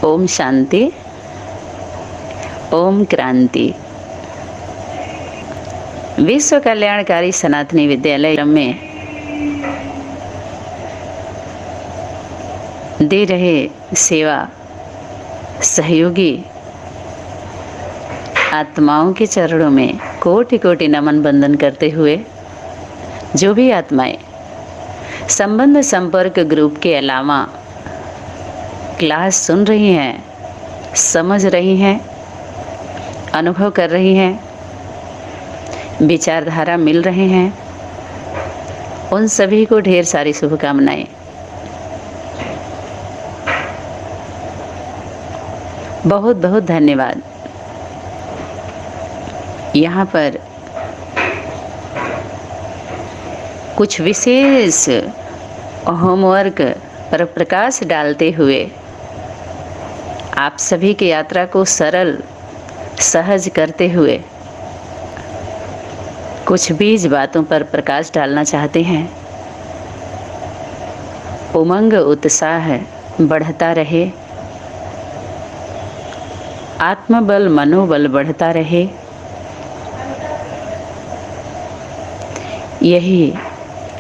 ओम शांति, ओम क्रांति। विश्व कल्याणकारी सनातनी विद्यालय में दे रहे सेवा सहयोगी आत्माओं के चरणों में कोटि कोटि नमन बंदन करते हुए, जो भी आत्माएं संबंध संपर्क ग्रुप के अलावा क्लास सुन रही हैं, समझ रही हैं, अनुभव कर रही हैं, विचारधारा मिल रहे हैं, उन सभी को ढेर सारी शुभकामनाएं। बहुत बहुत धन्यवाद। यहाँ पर कुछ विशेष होमवर्क पर प्रकाश डालते हुए आप सभी की यात्रा को सरल सहज करते हुए कुछ बीज बातों पर प्रकाश डालना चाहते हैं। उमंग उत्साह बढ़ता रहे, आत्मबल मनोबल बढ़ता रहे, यही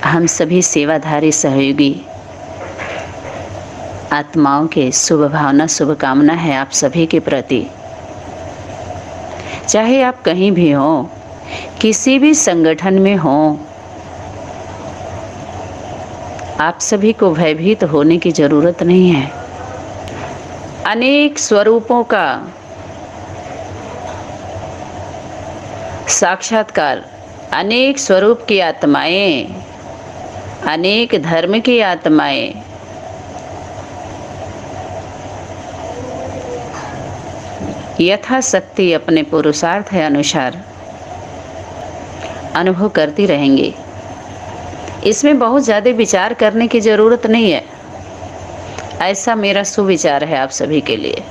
हम सभी सेवाधारी सहयोगी आत्माओं के शुभ भावना शुभकामना है आप सभी के प्रति। चाहे आप कहीं भी हों, किसी भी संगठन में हों, आप सभी को भयभीत होने की जरूरत नहीं है। अनेक स्वरूपों का साक्षात्कार, अनेक स्वरूप की आत्माएं, अनेक धर्म की आत्माएं यथाशक्ति अपने पुरुषार्थ अनुसार अनुभव करती रहेंगी। इसमें बहुत ज़्यादा विचार करने की ज़रूरत नहीं है, ऐसा मेरा सुविचार है आप सभी के लिए।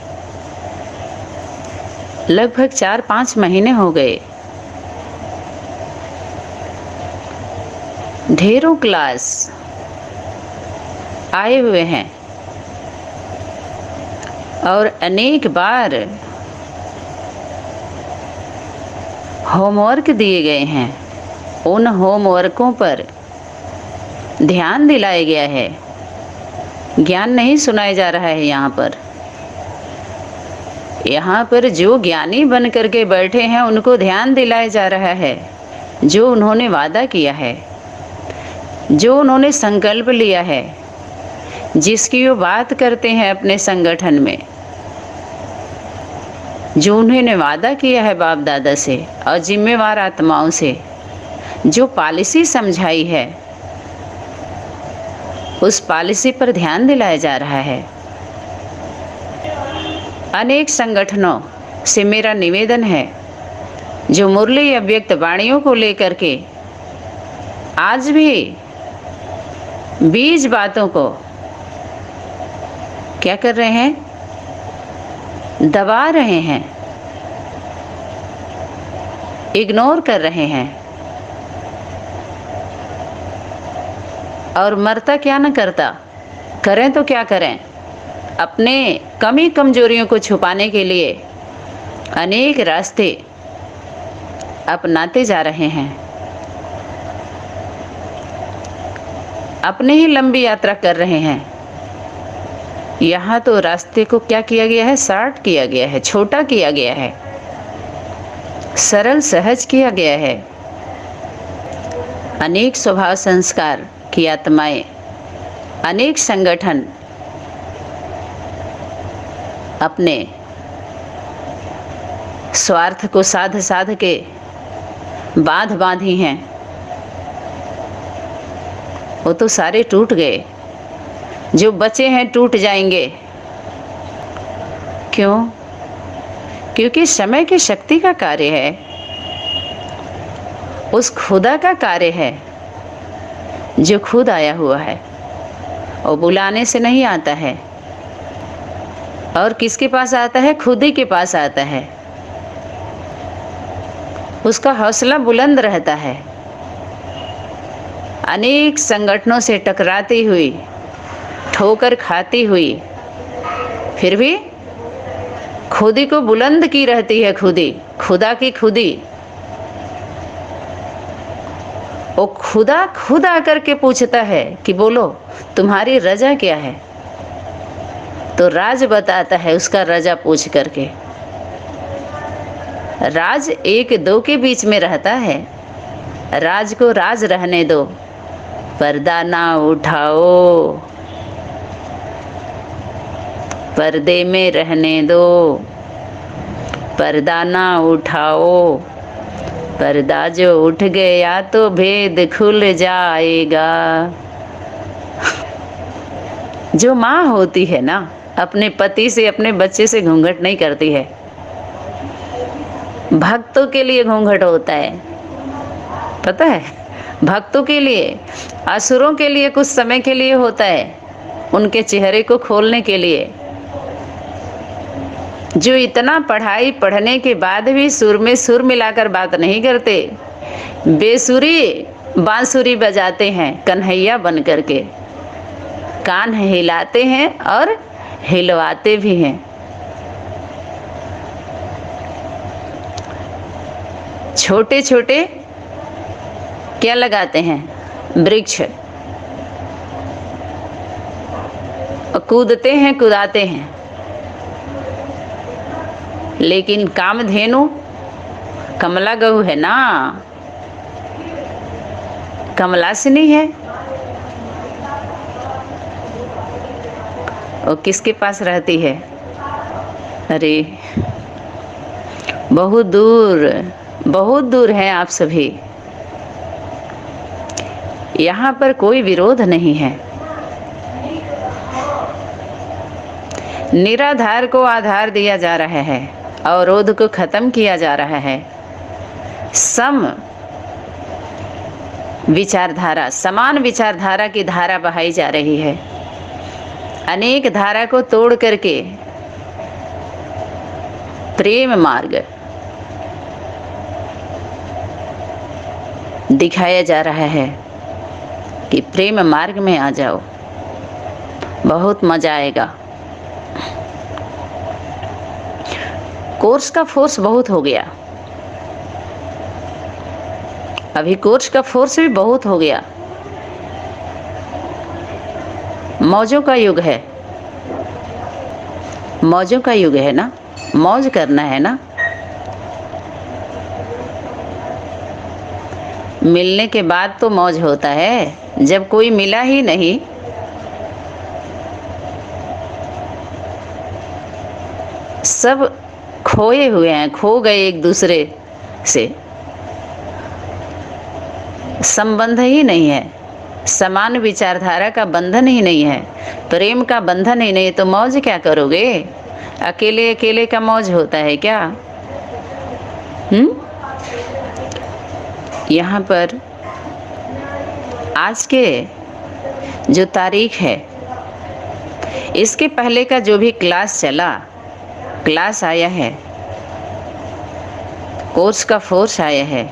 लगभग 4-5 महीने हो गए, ढेरों क्लास आए हुए हैं और अनेक बार होमवर्क दिए गए हैं। उन होमवर्कों पर ध्यान दिलाया गया है, ज्ञान नहीं सुनाया जा रहा है। यहाँ पर जो ज्ञानी बन करके बैठे हैं उनको ध्यान दिलाया जा रहा है, जो उन्होंने वादा किया है, जो उन्होंने संकल्प लिया है, जिसकी वो बात करते हैं अपने संगठन में, जो उन्होंने वादा किया है बाप दादा से और जिम्मेवार आत्माओं से, जो पॉलिसी समझाई है, उस पॉलिसी पर ध्यान दिलाया जा रहा है। अनेक संगठनों से मेरा निवेदन है, जो मुरली अव्यक्त वाणियों को लेकर के आज भी बीज बातों को क्या कर रहे हैं, दबा रहे हैं, इग्नोर कर रहे हैं और मरता क्या न करता, करें तो क्या करें, अपने कमी कमजोरियों को छुपाने के लिए अनेक रास्ते अपनाते जा रहे हैं, अपने ही लंबी यात्रा कर रहे हैं। यहाँ तो रास्ते को क्या किया गया है, शॉर्ट किया गया है, छोटा किया गया है, सरल सहज किया गया है। अनेक स्वभाव संस्कार की आत्माएं, अनेक संगठन अपने स्वार्थ को साध साध के बांधी हैं, वो तो सारे टूट गए, जो बचे हैं टूट जाएंगे। क्यों? क्योंकि समय की शक्ति का कार्य है, उस खुदा का कार्य है जो खुद आया हुआ है और बुलाने से नहीं आता है। और किसके पास आता है? खुद ही के पास आता है। उसका हौसला बुलंद रहता है। अनेक संगठनों से टकराती हुई, ठोकर खाती हुई, फिर भी खुदी को बुलंद की रहती है, खुदी, खुदा की खुदी। वो खुदा खुद आकर के पूछता है कि बोलो तुम्हारी रजा क्या है, तो राज बताता है उसका रजा पूछ करके। राज एक दो के बीच में रहता है, राज को राज रहने दो, पर्दा ना उठाओ, पर्दे में रहने दो, पर्दा ना उठाओ, पर्दा जो उठ गया तो भेद खुल जाएगा। जो माँ होती है ना, अपने पति से, अपने बच्चे से घूंघट नहीं करती है। भक्तों के लिए घूंघट होता है, पता है, भक्तों के लिए, असुरों के लिए कुछ समय के लिए होता है, उनके चेहरे को खोलने के लिए। जो इतना पढ़ाई पढ़ने के बाद भी सुर में सुर मिलाकर बात नहीं करते, बेसुरी बांसुरी बजाते हैं कन्हैया बन करके, कान हिलाते हैं और हिलवाते भी हैं। छोटे छोटे क्या लगाते हैं, वृक्ष, कूदते हैं कुदाते हैं, लेकिन कामधेनु कमला गऊ है ना, कमलासिनी है, वो किसके पास रहती है? अरे बहुत दूर हैं आप सभी। यहाँ पर कोई विरोध नहीं है। निराधार को आधार दिया जा रहा है, अवरोध को खत्म किया जा रहा है। सम विचारधारा, समान विचारधारा की धारा बहाई जा रही है। अनेक धारा को तोड़ करके प्रेम मार्ग दिखाया जा रहा है कि प्रेम मार्ग में आ जाओ, बहुत मजा आएगा। कोर्स का फोर्स बहुत हो गया, अभी कोर्स का फोर्स भी बहुत हो गया। मौजों का युग है, मौजों का युग है ना, मौज करना है ना। मिलने के बाद तो मौज होता है, जब कोई मिला ही नहीं सब खोए हुए हैं, खो गए एक दूसरे से, संबंध ही नहीं है, समान विचारधारा का बंधन ही नहीं है, प्रेम का बंधन ही नहीं, तो मौज क्या करोगे? अकेले अकेले का मौज होता है क्या? यहाँ पर आज के जो तारीख है, इसके पहले का जो भी क्लास चला, क्लास आया है, कोर्स का फोर्स आया है,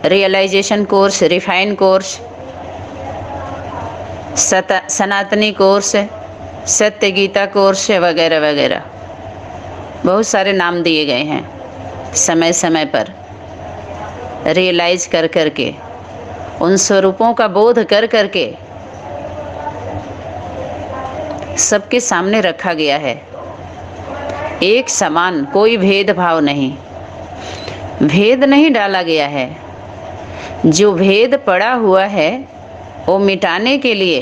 रियलाइजेशन कोर्स, रिफाइन कोर्स, सनातनी कोर्स, सत्य गीता कोर्स वगैरह वगैरह, बहुत सारे नाम दिए गए हैं। समय समय पर रियलाइज कर करके, उन स्वरूपों का बोध कर करके सबके सामने रखा गया है। एक समान, कोई भेदभाव नहीं, भेद नहीं डाला गया है। जो भेद पड़ा हुआ है वो मिटाने के लिए,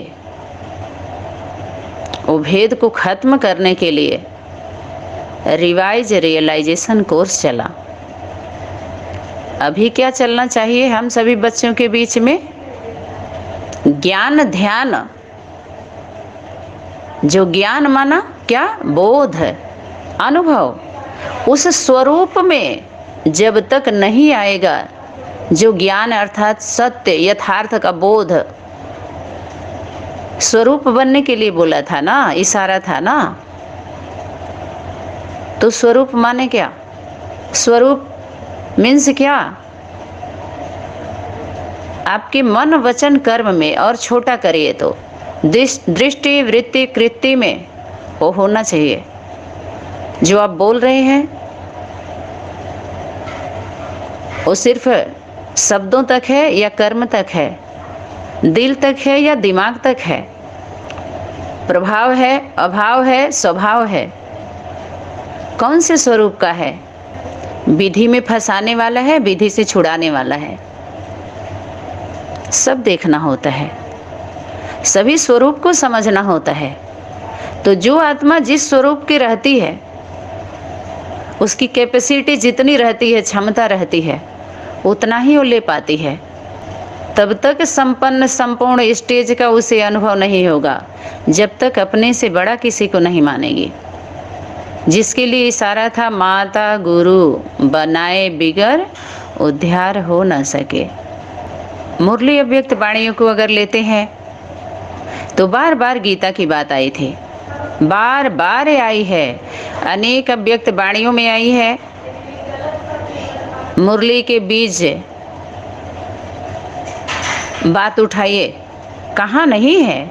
वो भेद को खत्म करने के लिए रिवाइज रियलाइजेशन कोर्स चला। अभी क्या चलना चाहिए हम सभी बच्चों के बीच में? ज्ञान ध्यान। जो ज्ञान माना क्या? बोध, अनुभव। उस स्वरूप में जब तक नहीं आएगा, जो ज्ञान अर्थात सत्य यथार्थ का बोध, स्वरूप बनने के लिए बोला था ना, इशारा था ना। तो स्वरूप माने क्या? स्वरूप मीन्स क्या? आपके मन वचन कर्म में, और छोटा करिए तो दृष्टि वृत्ति कृति में वो होना चाहिए। जो आप बोल रहे हैं वो सिर्फ शब्दों तक है या कर्म तक है, दिल तक है या दिमाग तक है, प्रभाव है, अभाव है, स्वभाव है, कौन से स्वरूप का है? विधि में फंसाने वाला है, विधि से छुड़ाने वाला है? सब देखना होता है, सभी स्वरूप को समझना होता है। तो जो आत्मा जिस स्वरूप की रहती है, उसकी कैपेसिटी जितनी रहती है, क्षमता रहती है, उतना ही वो ले पाती है। तब तक संपन्न संपूर्ण स्टेज का उसे अनुभव नहीं होगा जब तक अपने से बड़ा किसी को नहीं मानेगी। जिसके लिए इशारा था माता गुरु बनाए बिगर उद्धार हो न सके। मुरली अव्यक्त वाणियों को अगर लेते हैं तो बार बार गीता की बात आई थी, बार बार आई है, अनेक अव्यक्त वाणियों में आई है। मुरली के बीज बात उठाइए, कहाँ नहीं है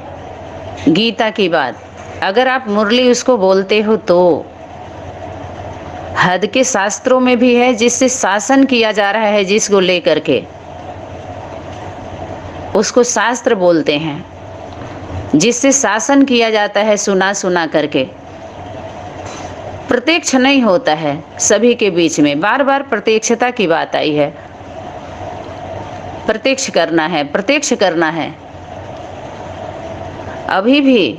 गीता की बात। अगर आप मुरली उसको बोलते हो तो हद के शास्त्रों में भी है, जिससे शासन किया जा रहा है, जिसको लेकर के उसको शास्त्र बोलते हैं, जिससे शासन किया जाता है सुना सुना करके। प्रत्यक्ष नहीं होता है सभी के बीच में, बार बार प्रत्यक्षता की बात आई है। प्रत्यक्ष करना है, प्रत्यक्ष करना है। अभी भी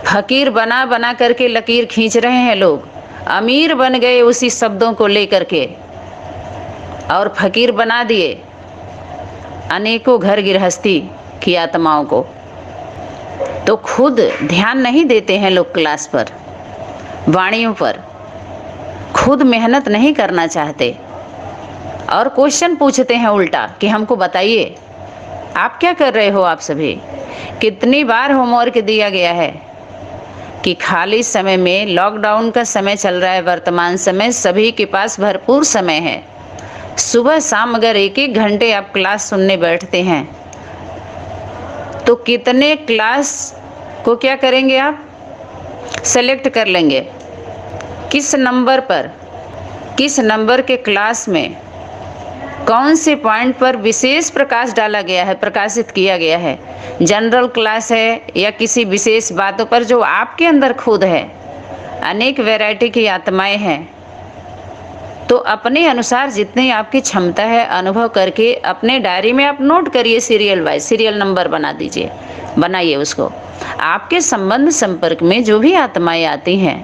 फकीर बना बना करके लकीर खींच रहे हैं लोग, अमीर बन गए उसी शब्दों को लेकर के और फकीर बना दिए अनेकों घर गृहस्थी की आत्माओं को। तो खुद ध्यान नहीं देते हैं लोग क्लास पर, वाणियों पर, खुद मेहनत नहीं करना चाहते और क्वेश्चन पूछते हैं उल्टा कि हमको बताइए आप क्या कर रहे हो। आप सभी कितनी बार होमवर्क दिया गया है कि खाली समय में, लॉकडाउन का समय चल रहा है वर्तमान समय, सभी के पास भरपूर समय है। सुबह शाम अगर एक एक घंटे आप क्लास सुनने बैठते हैं तो कितने क्लास को क्या करेंगे आप, सेलेक्ट कर लेंगे किस नंबर पर, किस नंबर के क्लास में कौन से पॉइंट पर विशेष प्रकाश डाला गया है, प्रकाशित किया गया है। जनरल क्लास है या किसी विशेष बातों पर जो आपके अंदर खुद है। अनेक वैरायटी की आत्माएं हैं, तो अपने अनुसार जितनी आपकी क्षमता है अनुभव करके अपने डायरी में आप नोट करिए, सीरियल वाइज, सीरियल नंबर बना दीजिए, बनाइए उसको। आपके संबंध संपर्क में जो भी आत्माएं आती हैं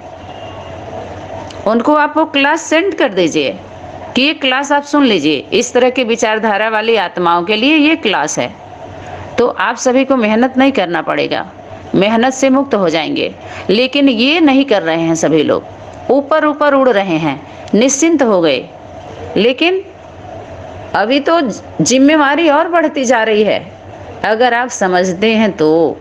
उनको आप वो क्लास सेंड कर दीजिए कि ये क्लास आप सुन लीजिए, इस तरह की विचारधारा वाली आत्माओं के लिए ये क्लास है। तो आप सभी को मेहनत नहीं करना पड़ेगा, मेहनत से मुक्त हो जाएंगे। लेकिन ये नहीं कर रहे हैं सभी लोग, ऊपर ऊपर उड़ रहे हैं, निश्चिंत हो गए। लेकिन अभी तो जिम्मेवारी और बढ़ती जा रही है। अगर आप समझते हैं तो